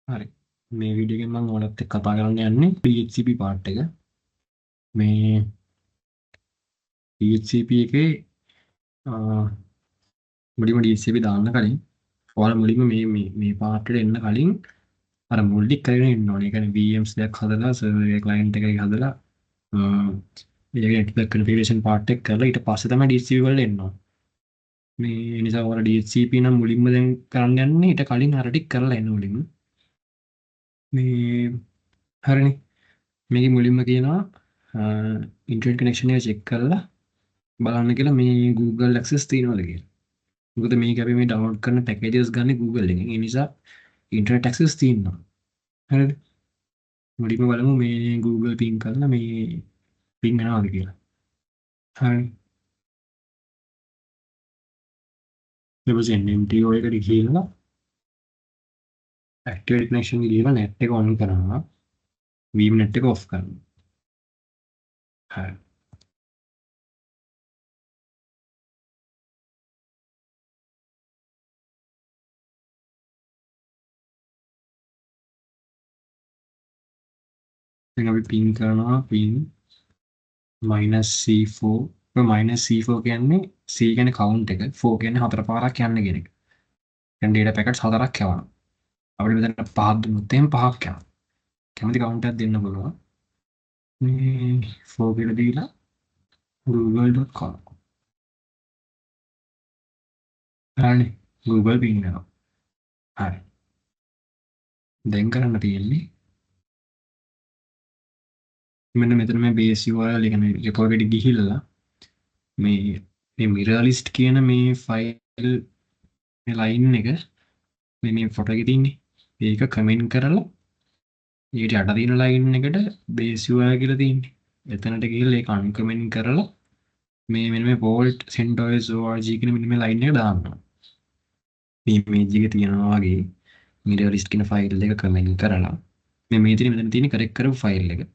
හරි. මේ වීඩියෝ එකෙන් මම ඔයාලත් එක්ක කතා කරන්න යන්නේ DHCP part එක. මේ DHCP එකේ මුලින්ම DHCP දාන්න කලින් ඔයාලා මුලින්ම මේ part එකට එන්න කලින් අර මුල් ටික කරගෙන ඉන්න ඕනේ. ඒ කියන්නේ VMs දෙයක් හදලා server එක client එකක හදලා ඒකේ network configuration part එක කරලා ඊට පස්සේ තමයි DHCP වලට එන්න ඕනේ. මේ නිසා ඔයාලා DHCP නම් මුලින්ම දැන් කරන්න යන්නේ ඊට කලින් අර ටික කරලා එන්න මුලින්ම. මේ හරිනේ. මේක මුලින්ම කියනවා ඉන්ටර්නෙට් කනෙක්ෂන් එක චෙක් කරලා බලන්න කියලා මේ Google Access තියෙනවද කියලා. මොකද මේක අපි මේ ඩවුන්ලෝඩ් කරන පැකේජස් ගන්න Google එකෙන්. ඒ නිසා ඉන්ටර්නෙට් ඇක්සස් තියෙනවා. හරිද? මුලින්ම බලමු මේ Google ping කරලා මේ ping වෙනවද කියලා. හරි. ඊට පස්සේ NMTO එකට ගිහිල්ලා activate connection ගිහිල්ලා net එක on කරනවා. VMnet එක off කරනවා. හරි. දැන් අපි ping කරනවා ping -C4 -C4 කියන්නේ C කියන්නේ count එක 4 කියන්නේ හතර පාරක් යන්න කියන එක. දැන් data packets හතරක් යවනවා. අපිට මෙතන පහක් දුන්නොත් එහෙනම් පහක් යනවා. කැමති count එකක් දෙන්න පුළුවන්. මේ 4 කියලා දීලා google.com. හරිනේ. Google ping වෙනවා. හරි. දැන් කරන්න තියෙන්නේ මෙන්න මෙතන මේ base URL එක කියන්නේ repository එකට ගිහිල්ලා මේ mirror list කියන මේ ෆයිල් මේ line එක මේ ෆොටෝ එකේ තියෙන්නේ. ඒක කමෙන්ට් කරලා ඊට යට තියෙන line එකට base URL කියලා තියෙන්නේ. එතනට ගිහිල්ලා ඒක uncomment කරලා මෙන්න මේ vault CentOS org කියන මෙන්න මේ line එක දානවා. මේ image එකේ තියෙනවා වගේ mirror list කියන ෆයිල් එක කමෙන්ට් කරලා මේ තියෙන මෙතන තියෙන correct කරපු ෆයිල් එක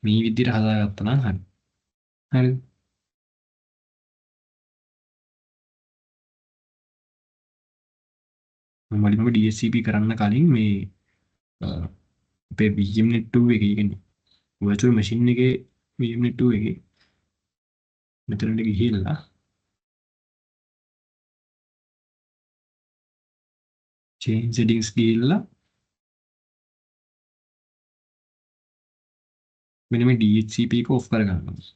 මේ විදිහට හදාගත්තා නම් හරි. හරිද? මම මුලින්ම DHCP කරන්න කලින් මේ අපේ VMnet 2 එකේ කියන්නේ virtual machine එකේ VMnet 2 එකේ මෙතනට ගිහිල්ලා change settings ගිහිල්ලා මෙන්න මේ DHCP එක off කරගන්නවා.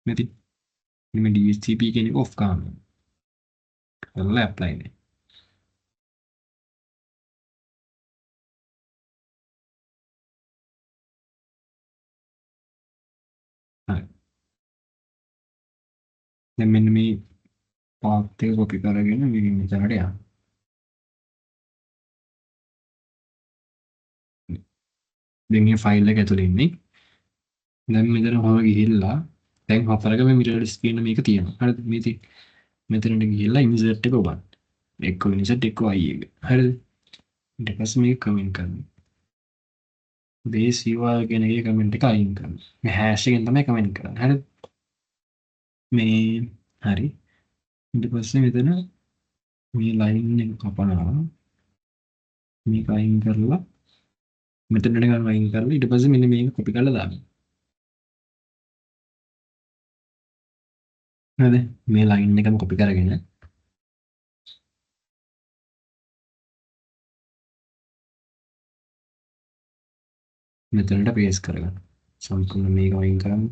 මෙතන මේ DHCP කියන එක off කරනවා. කරලා apply නේ. හරි. දැන් මෙන්න මේ path එක copy කරගෙන මේ මෙතනට යන්න. දැන් මේ ෆයිල් එක ඇතුලේ ඉන්නේ. දැන් මෙතන හොම ගිහිල්ලා දැන් හතරක මේ mirror list කියන මේක තියෙනවා. හරිද? මේ මෙතනට ගිහිල්ලා insert එක ඔබන්න. එක්ක insert එක්ක i එක. හරිද? ඊට පස්සේ මේක කමෙන්ට් කරනවා. base URL කියන එකේ කමෙන්ට් එක අයින් කරනවා. මේ hash එකෙන් තමයි කමෙන්ට් කරන්නේ. හරිද? මේ හරි. ඊට පස්සේ මෙතන මේ line එක කපනවා. මේක අයින් කරලා මෙතනට ගන්න අයින් කරලා ඊට පස්සේ මෙන්න මේක copy කරලා දාන්න. හරිද? මේ line එකම copy කරගෙන මෙතනට paste කරගන්න. සම්පූර්ණ මේක අයින් කරන්න.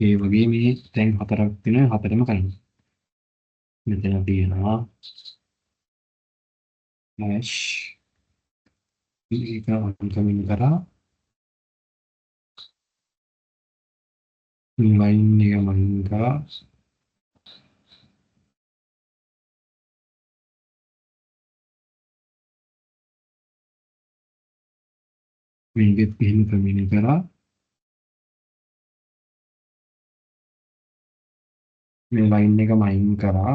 ඒ වගේ මේ දැන් හතරක් තියෙනවා හතරම කරන්න. මෙතන තියෙනවා hash මේක අන්කමින් කරා line එක මයින් කරා මේකෙත් එහෙම කමින් කරා මේ line එක මයින් කරා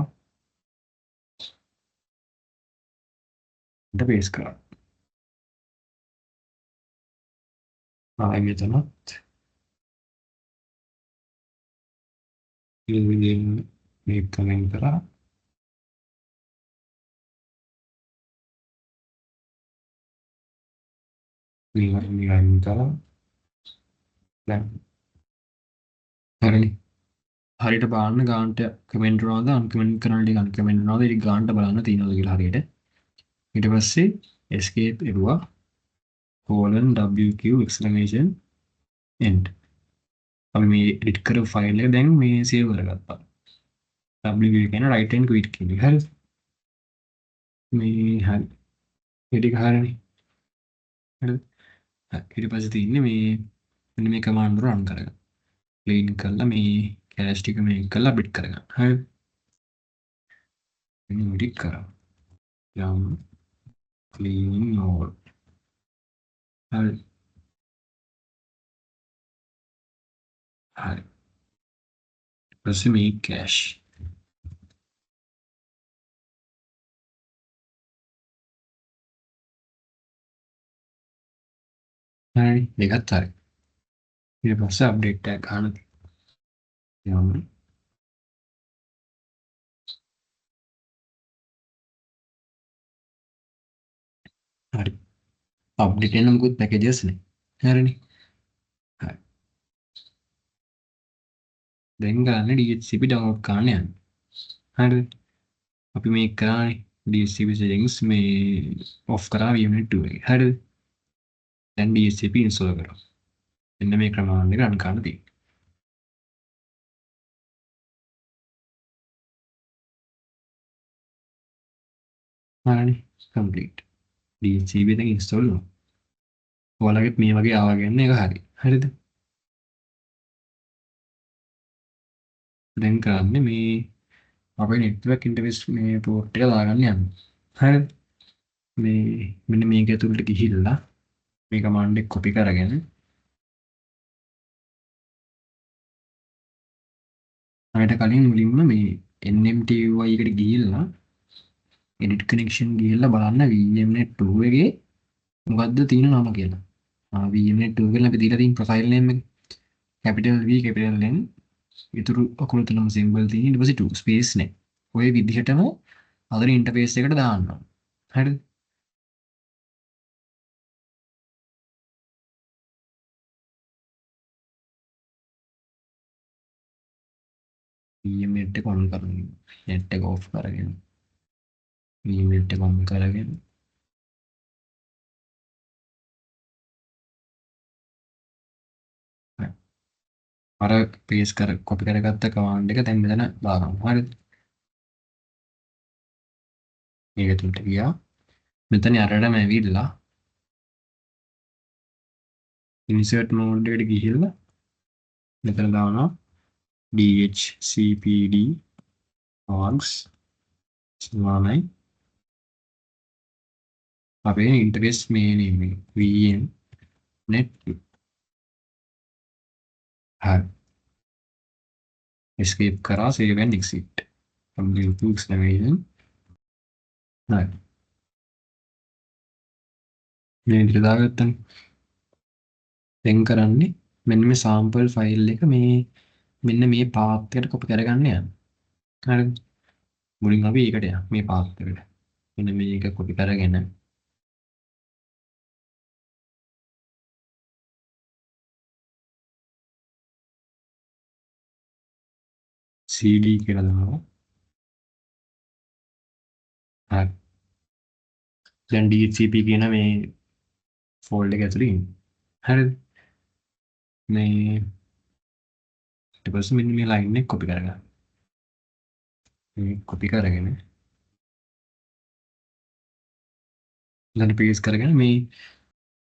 ඊට paste කරා. ආයෙ මෙතනත් මේ විදිහෙන් මේක කමෙන්ට් කරා. මේ අයින් කරා. දැන් හරිනේ. හරියට බලන්න ගානට කමෙන්ට් කරනවද අන්කමෙන්ට් කරන ටික අන්කමෙන්ට් කරනවද ඉතින් ගානට බලන්න තියෙනවද කියලා හරියට. ඊට පස්සේ escape එරුවා :wq exclamation end. අපි මේ edit කරපු ෆයිල් එක දැන් මේ සේව් කරගත්තා. wq කියන right hand quit කියන එක. හරි. මේ හරි. ඒ ටික හරිනේ. හරිද? ඊට පස්සේ තියෙන්නේ මේ මෙන්න මේ කමාන්ඩ් එක රන් කරගන්න. ක්ලීන් කරලා මේ කැෂ් ටික මේක කරලා අප්ඩේට් කරගන්න. හරි. මෙන්න edit කරා. යම් cleaning all. හරි. හරි. ඊපස්සේ මේ කැෂ්. හරි. දෙකත් හරි. ඊට පස්සේ අප්ඩේට් එකක් ගන්න. යම් හරි. අප්ඩේට් වෙන මොකුත් පැකේජස් නේ. හරිනේ. හරි. දැන් ගන්න DHCP ඩවුන්ලෝඩ් කරන්න යන්න. හරිද? අපි මේක කරානේ DHCP settings මේ ඔෆ් කරා VMnet 2 එකේ. හරිද? දැන් DHCP install කරමු. මෙන්න මේ කමාන්ඩ් එක රන් කරන්න තියෙනවා. හරිනේ. complete. DHCP දැන් install වෙනවා. ඔයාලගෙත් මේ වගේ ආවගෙන එක හරි. හරිද? දැන් කරන්නේ මේ අපේ network interface මේ port එක දාගන්න යන්න. හරිද? මේ මෙන්න මේක ඇතුළට ගිහිල්ලා මේ කමාන්ඩ් එක copy කරගෙන ආයෙත් කලින් මුලින්ම මේ NMTUI එකට ගිහිල්ලා edit connection ගිහිල්ලා බලන්න VMnet 2 එකේ මොකද්ද තියෙන නම කියලා. VMnet 2 කියලා අපි දීලා තියෙන profile name එක capital V capital N ඉතුරු අකුරු තුනම symbol තියෙන ඊට පස්සේ 2 space නේ. ඔය විදිහටම other interface එකට දාන්න ඕන. හරිද? VMnet එක on කරගෙන net එක off කරගෙන VMnet එක on කරගෙන අර paste කර copy කරගත්ත command එක දැන් මෙතන දාගමු. හරිද? මේක තුලට ගියා. මෙතන අරටම ඇවිල්ලා insert mode එකට ගිහිල්ලා මෙතන දානවා DHCPD args සමානයි අපේ interface මේ name VMnet. හරි. escape කරා save and exit. wq exclamation. හරි. මේ විදිහට දාගත්තනේ. දැන් කරන්නේ මෙන්න මේ sample file එක මේ මෙන්න මේ path එකට copy කරගන්න යන්න. හරිද? මුලින් අපි ඒකට යමු මේ path එකට. මෙන්න මේක copy කරගෙන cd කියලා දානවා. හරි. දැන් DHCP කියන මේ folder එක ඇතුලේ ඉන්නේ. හරිද? මේ ඊට පස්සේ මෙන්න මේ line එක copy කරගන්න. මේ copy කරගෙන දැන් paste කරගෙන මේ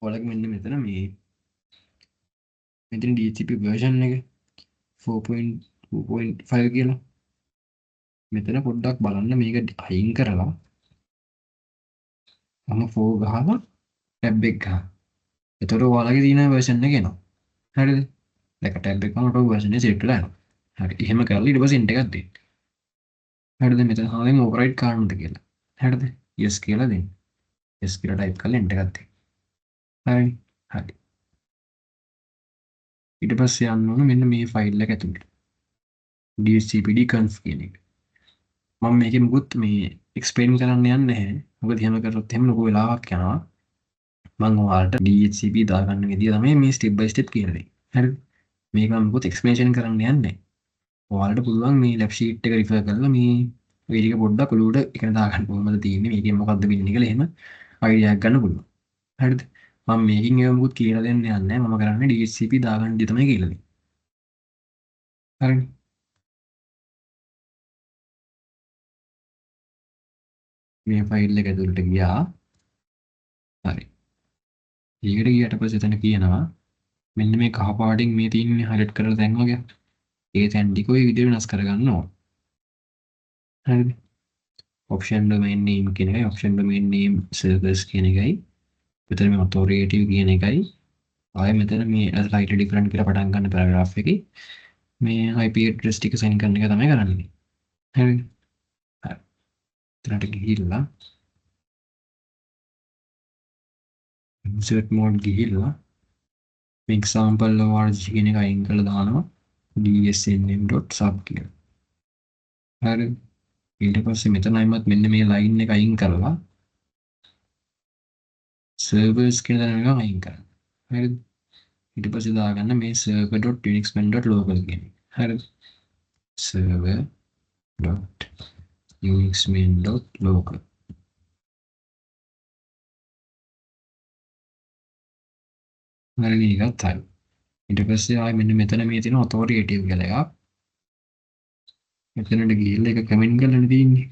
ඔයාලගේ මෙන්න මෙතන මේ මෙතන DHCP version එක 4.2.5 කියලා. මෙතන පොඩ්ඩක් බලන්න මේක අයින් කරලා මම 4 ගහලා ටැබ් එක ගහනවා. එතකොට ඔයාලගේ තියෙන version එක එනවා. හරිද? දැන් ටැබ් එක ගන්නකොට version එක select වෙලා යනවා. හරි. එහෙම කරලා ඊට පස්සේ enter එකක් දෙන්න. හරිද? මෙතන හරියම override කරන්නද කියලා. හරිද? yes කියලා දෙන්න. yes කියලා type කරලා enter එකක් දෙන්න. හරි. හරි. ඊට පස්සේ යන්න ඕන මෙන්න මේ ෆයිල් එක ඇතුළට. DHCPD conf කියන එක. මම මේකේ මුකුත් මේ එක්ස්ප්ලেইন කරන්න යන්නේ නැහැ. මොකද එහෙම කරොත් එහෙම ලොකු වෙලාවක් යනවා. මම ඔයාලට DHCP දාගන්න විදිය තමයි මේ ස්ටෙප් බයි ස්ටෙප් කියලා දෙන්නේ. හරිද? මේක මම මුකුත් එක්ස්ප්ලනේෂන් කරන්න යන්නේ නැහැ. ඔයාලට පුළුවන් මේ ලැබ් ෂීට් එක රිෆර් කරලා මේ ඒ ටික පොඩ්ඩක් ඔලුවට ඉගෙන දාගන්න කොහොමද තියෙන්නේ මේකෙන් මොකද්ද වෙන්නේ කියලා එහෙම අයිඩියා එකක් ගන්න පුළුවන්. හරිද? මම මේකෙන් ඒව මුකුත් කියලා දෙන්න යන්නේ නැහැ. මම කරන්නේ DHCP දාගන්න දේ තමයි කියලා දෙන්නේ. හරිද? මේ ෆයිල් එක ඇතුළට ගියා. හරි. ඊකට ගියට පස්සේ එතන කියනවා මෙන්න මේ කහ පාටින් මේ තියෙන්නේ හයිලයිට් කරලා දැන් වගේ. ඒ තැන් ටික ඔය විදිහට වෙනස් කරගන්න ඕන. හරිද? ඔප්ෂන් ඩොමේන් නේම් කියන එකයි ඔප්ෂන් ඩොමේන් නේම් සර්වර්ස් කියන එකයි මෙතන මේ ඔතොරිටේටිව් කියන එකයි ආයෙ මෙතන මේ ස්ලයිඩ්ලි ඩිෆරන්ට් කියලා පටන් ගන්න පැරග්‍රාෆ් එකේ මේ IP ඇඩ්‍රස් ටික සෙන්ඩ් කරන එක තමයි කරන්නේ. හරිද? හරි. එතනට ගිහිල්ලා insert mode ගිහිල්ලා මේ example org කියන එක අයින් කරලා දානවා dsnm.sub කියලා. හරිද? ඊට පස්සේ මෙතනයිමත් මෙන්න මේ ලයින් එක අයින් කරලා servers කියන දේ නිකන් අයින් කරන්න. හරිද? ඊට පස්සේ දාගන්න මේ server.unixman.local කියන එක. හරිද? server.unixman.local. හරි මේකත් හරි. ඊට පස්සේ ආයෙ මෙන්න මෙතන මේ තියෙන authoritative කියලා එකක්. මෙතනට ගිහිල්ලා ඒක කමෙන්ට් කරන්න තියෙන්නේ.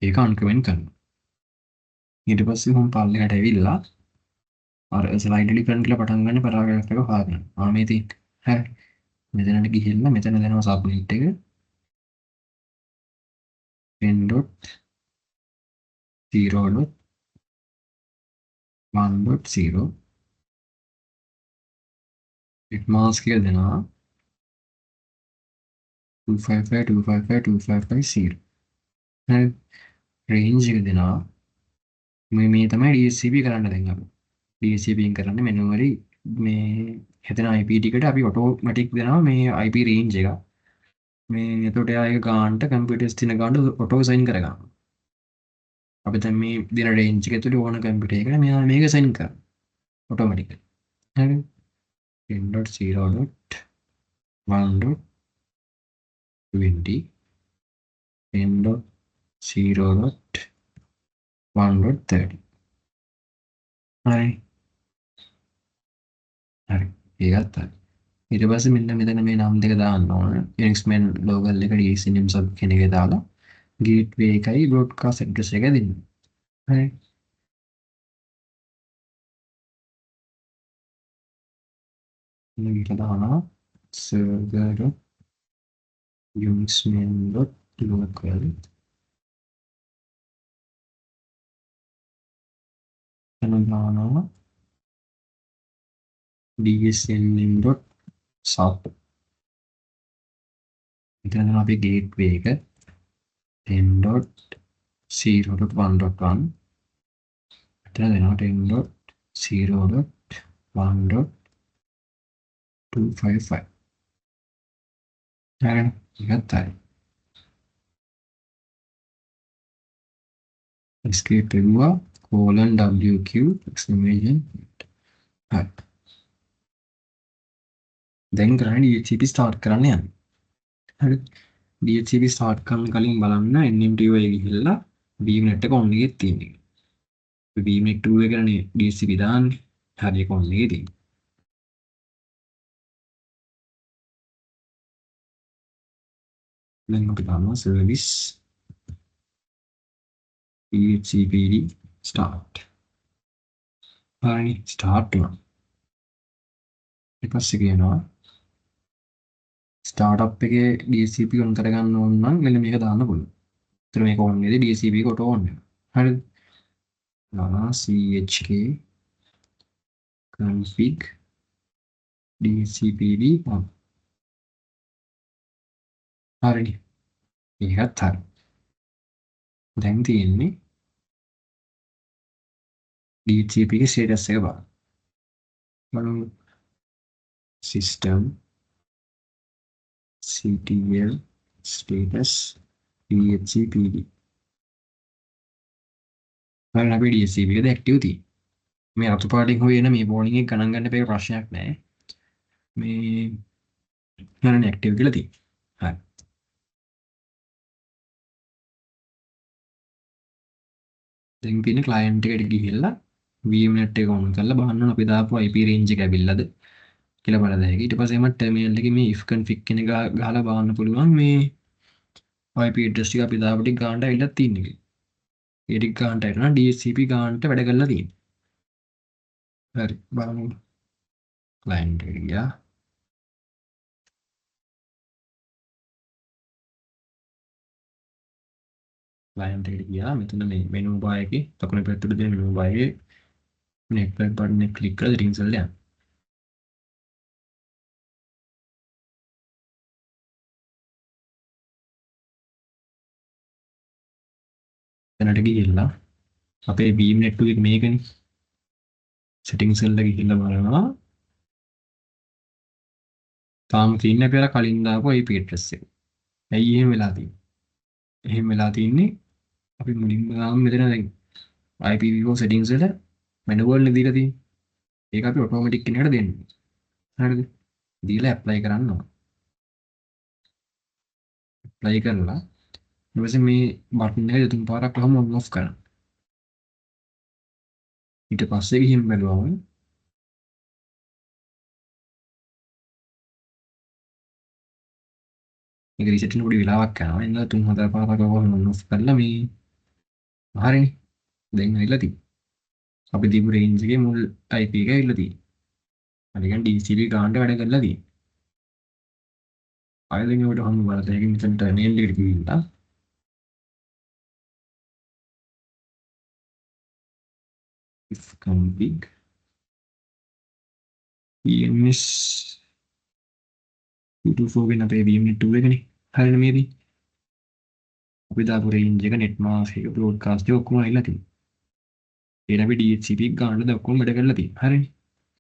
ඒක අන්කමෙන්ට් කරනවා. ඊට පස්සේ මම පල්ලෙහාට ඇවිල්ලා අර ස්ලයිඩ් ඩිෆරන්ට් කියලා පටන් ගන්න පැරාග්‍රාෆ් එක හොයාගන්න. මේ තියෙන්නේ. හරි. මෙතනට ගිහිල්ලා මෙතන දෙනවා සබ්නෙට් එක 10.0.1.0 bit mask එක දෙනවා 255.255.255.0. හරි. රේන්ජ් එක දෙනවා මේ තමයි DHCP කරන්න දැන් අපි. DHCP කරන්නේ manually මේ හිතන IP ටිකට අපි ඔටෝමැටික් දෙනවා මේ IP රේන්ජ් එක. මේ එතකොට එයා ඒක ගන්නට කම්පියුටර්ස් තින ගන්න ඔටෝ සයින් කරගන්නවා. අපි දැන් මේ දෙන රේන්ජ් එක ඇතුලේ ඕන කම්පියුටර් එකකට මෙයා මේක සයින් කරනවා ඔටෝමැටිකලි. හරි. 10.0.1.20 10.0.1.30. හරි. හරි. ඒකත් හරි. ඊට පස්සේ මෙන්න මෙතන මේ නම් දෙක දාන්න ඕන. Unixman local එක DSNM sub කියන එක දාලා gateway එකයි broadcast address එක දෙන්න. හරි. ඊට දානවා server.unixman.local එතන දානවා dsnm.sub එතන දානවා අපි gateway එක 10.0.1.1 එතන දෙනවා 10.0.1.255. හරි. ඒකත් හරි. escape එළුවා :wq exclamation. හරි. දැන් කරන්නේ DHCP start කරන්න යන්නේ. හරි. DHCP start කරන්න කලින් බලන්න NMTO එකේ ගිහිල්ලා beamnet එක on එකේ තියෙන්නේ. අපි beamnet 2 එකනේ DHCP දාන්නේ. හරි ඒක on එකේ තියෙන්නේ. දැන් අපි දානවා service DHCPD start. හරි start වුණා. ඊට පස්සේ කියනවා ස්ටාර්ට්අප් එකේ DHCP on කරගන්න ඕන නම් මෙන්න මේක දාන්න පුළුවන්. ඒතර මේක on එකේදී DHCP එක ඔටෝ on වෙනවා. හරිද? chk config DHCPD on. හරිනේ. ඒකත් හරි. දැන් තියෙන්නේ DHCP එකේ status එක බලන්න. බලමු system ctl ස්ටේටස් DHCPD බලන්න අපේ DHCP එකද ඇක්ටිව් තියෙන්නේ. මේ රතු පාටින් හොයන මේ warning එක ගණන් ගන්න එපා ප්‍රශ්නයක් නැහැ. මේ ගණන් ඇක්ටිව් කියලා තියෙන්නේ. හරි. දැන් තියෙන client එකට ගිහිල්ලා VMnet එක on කරලා බලන්න ඕන අපි දාපු IP range එක ඇවිල්ලාද කියලා බලන්න හැකියි. ඊට පස්සේ මම terminal එකේ මේ if config කියන එක ගහලා බලන්න පුළුවන් මේ IP address ටික අපි දාපු ටික ගන්නට ඇවිල්ලා තියෙන්නේ කියලා. ඒ ටික ගන්නට ඇවිල්ලා DHCP ගන්නට වැඩ කරලා තියෙන්නේ. හරි බලමු. client එකට ගියා. client එකට ගියා. මෙතන මේ menu bar එකේ දකුණු පැත්තට තියෙන menu bar එකේ network button එක click කරලා settings වලට යන්න. එතනට ගිහිල්ලා අපේ beam network එක මේකනේ. settings වලට ගිහිල්ලා බලනවා. තාම තියෙන්නේ අපි අර කලින් දාපු IP address එක. ඇයි එහෙම වෙලා තියෙන්නේ? එහෙම වෙලා තියෙන්නේ අපි මුලින්ම ගාම මෙතන දැන් IPv4 settings වල manual නේ දීලා තියෙන්නේ. ඒක අපි automatic කෙනෙකුට දෙන්න. හරිද? දීලා apply කරන්න ඕන. apply කරලා ඊට පස්සේ මේ බටන් එක දෙතුන් පාරක් කොහොම on off කරන්න. ඊට පස්සේ ගිහින් බලුවම මේක රීසෙට් වෙන පොඩි වෙලාවක් යනවා. එහෙනම් තුන් හතර පාරක් කොහොම on off කරලා මේ හරිනේ. දැන් ඇවිල්ලා තියෙන්නේ. අපි දීපු range එකේ මුල් IP එක ඇවිල්ලා තියෙන්නේ. හරි කියන්නේ DCP ගානට වැඩ කරලා තියෙන්නේ. ආයෙත් උඩ හම්බ බලලා ඒකෙන් මෙතනට nail එකට ගිහිල්ලා if config EMS 224 වෙන අපේ VMnet 2 එකනේ. හරිනේ මේදී. අපි දාපු range එක net mask එක broadcast එක ඔක්කොම ඇවිල්ලා තියෙනවා. ඒන අපි DHCP ගානට ඔක්කොම වැඩ කරලා තියෙනවා. හරිනේ.